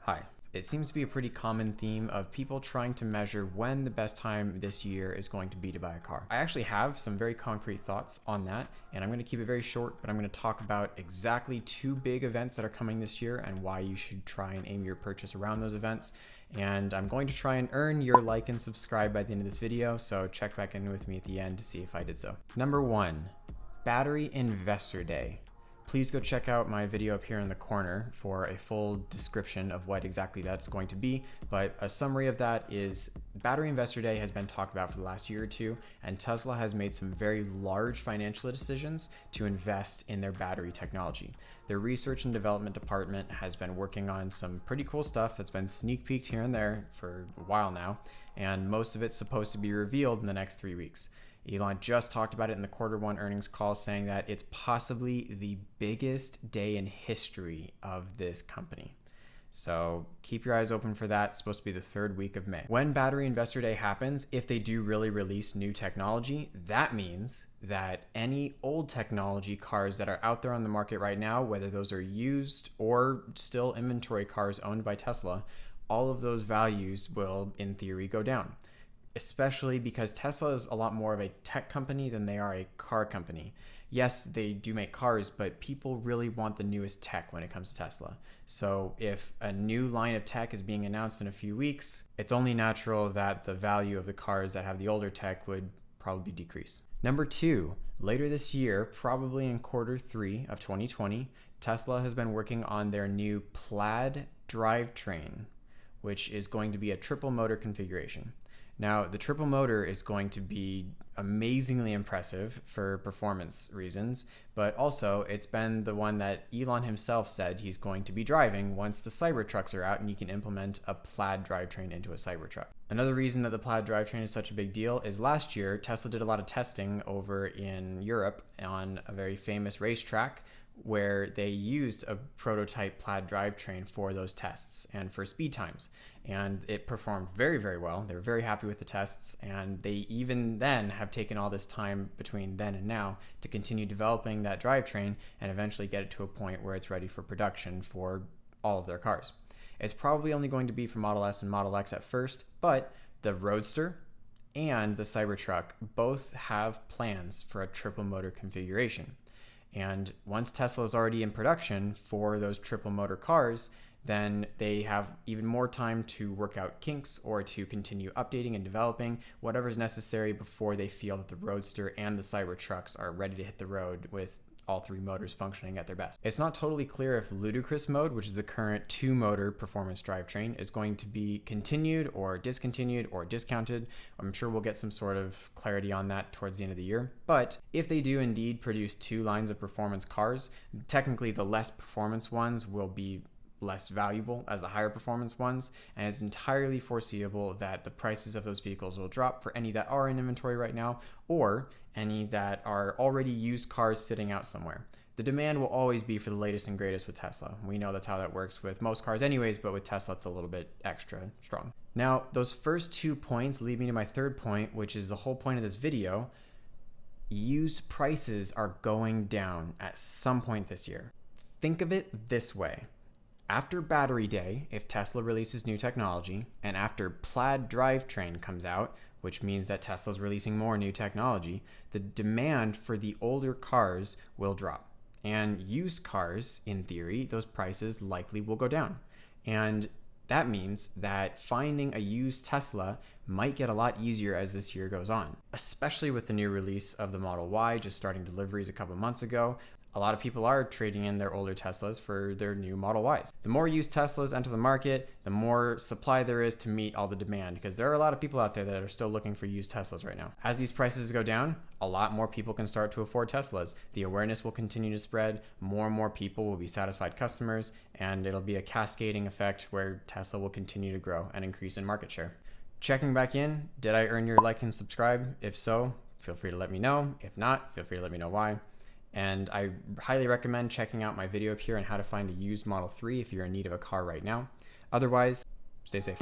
Hi. It seems to be a pretty common theme of people trying to measure when the best time this year is going to be to buy a car. I actually have some very concrete thoughts on that, and I'm going to keep it very short, but I'm going to talk about exactly 2 big events that are coming this year and why you should try and aim your purchase around those events. And I'm going to try and earn your like and subscribe by the end of this video, so check back in with me at the end to see if I did so. Number 1, Battery Investor Day. Please go check out my video up here in the corner for a full description of what exactly that's going to be. But a summary of that is Battery Investor Day has been talked about for the last year or two, and Tesla has made some very large financial decisions to invest in their battery technology. Their research and development department has been working on some pretty cool stuff that's been sneak peeked here and there for a while now, and most of it's supposed to be revealed in the next 3 weeks. Elon just talked about it in the Q1 earnings call, saying that it's possibly the biggest day in history of this company. So keep your eyes open for that. It's supposed to be the 3rd week of May. When Battery Investor Day happens, if they do really release new technology, that means that any old technology cars that are out there on the market right now, whether those are used or still inventory cars owned by Tesla, all of those values will, in theory, go down. Especially because Tesla is a lot more of a tech company than they are a car company. Yes, they do make cars, but people really want the newest tech when it comes to Tesla. So if a new line of tech is being announced in a few weeks, it's only natural that the value of the cars that have the older tech would probably decrease. Number 2, later this year, probably in Q3 of 2020, Tesla has been working on their new Plaid Drivetrain, which is going to be a triple motor configuration. Now, the triple motor is going to be amazingly impressive for performance reasons, but also it's been the one that Elon himself said he's going to be driving once the Cybertrucks are out and you can implement a Plaid drivetrain into a Cybertruck. Another reason that the Plaid drivetrain is such a big deal is last year, Tesla did a lot of testing over in Europe on a very famous racetrack where they used a prototype Plaid drivetrain for those tests and for speed times. And it performed very, very well. They were very happy with the tests, and they even then have taken all this time between then and now to continue developing that drivetrain and eventually get it to a point where it's ready for production for all of their cars. It's probably only going to be for Model S and Model X at first, but the Roadster and the Cybertruck both have plans for a triple motor configuration. And once Tesla is already in production for those triple motor cars, then they have even more time to work out kinks or to continue updating and developing whatever's necessary before they feel that the Roadster and the Cybertrucks are ready to hit the road with all 3 motors functioning at their best. It's not totally clear if Ludicrous mode, which is the current 2-motor performance drivetrain, is going to be continued or discontinued or discounted. I'm sure we'll get some sort of clarity on that towards the end of the year. But if they do indeed produce 2 lines of performance cars, technically the less performance ones will be less valuable as the higher performance ones, and it's entirely foreseeable that the prices of those vehicles will drop for any that are in inventory right now or any that are already used cars sitting out somewhere. The demand will always be for the latest and greatest with Tesla. We know that's how that works with most cars anyways, but with Tesla it's a little bit extra strong. Now, those first 2 points lead me to my 3rd point, which is the whole point of this video. Used prices are going down at some point this year. Think of it this way. After Battery Day, if Tesla releases new technology, and after Plaid Drivetrain comes out, which means that Tesla's releasing more new technology, the demand for the older cars will drop. And used cars, in theory, those prices likely will go down. And that means that finding a used Tesla might get a lot easier as this year goes on, especially with the new release of the Model Y just starting deliveries a couple months ago. A lot of people are trading in their older Teslas for their new Model Ys. The more used Teslas enter the market, the more supply there is to meet all the demand, because there are a lot of people out there that are still looking for used Teslas right now. As these prices go down, a lot more people can start to afford Teslas. The awareness will continue to spread, more and more people will be satisfied customers, and it'll be a cascading effect where Tesla will continue to grow and increase in market share. Checking back in, did I earn your like and subscribe? If so, feel free to let me know. If not, feel free to let me know why. And I highly recommend checking out my video up here on how to find a used Model 3 if you're in need of a car right now. Otherwise, stay safe.